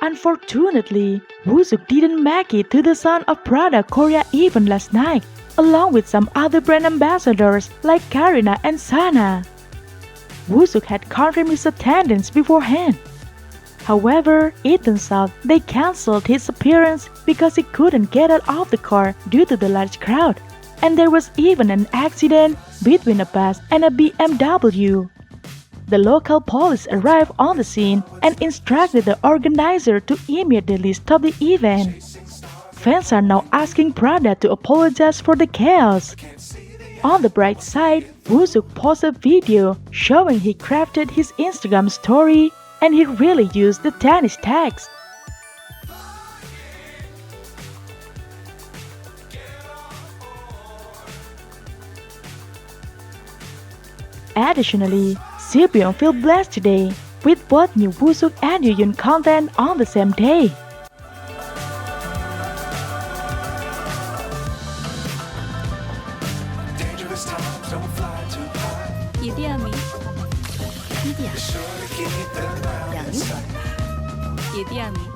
Unfortunately, Wooseok didn't make it to the Sound of Prada Korea event last night, along with some other brand ambassadors like Karina and Sana. Wooseok had confirmed his attendance beforehand. However, it turns out they cancelled his appearance because he couldn't get out of the car due to the large crowd, and there was even an accident between a bus and a BMW. The local police arrived on the scene and instructed the organizer to immediately stop the event. Fans are now asking Prada to apologize for the chaos. On the bright side, Wooseok posted a video showing he crafted his Instagram story and he really used the tennis tags. Additionally, Subeoms feel blessed today with both new Wooseok and Hyeyoon content on the same day. 예디아미 예디아 양이 예디아미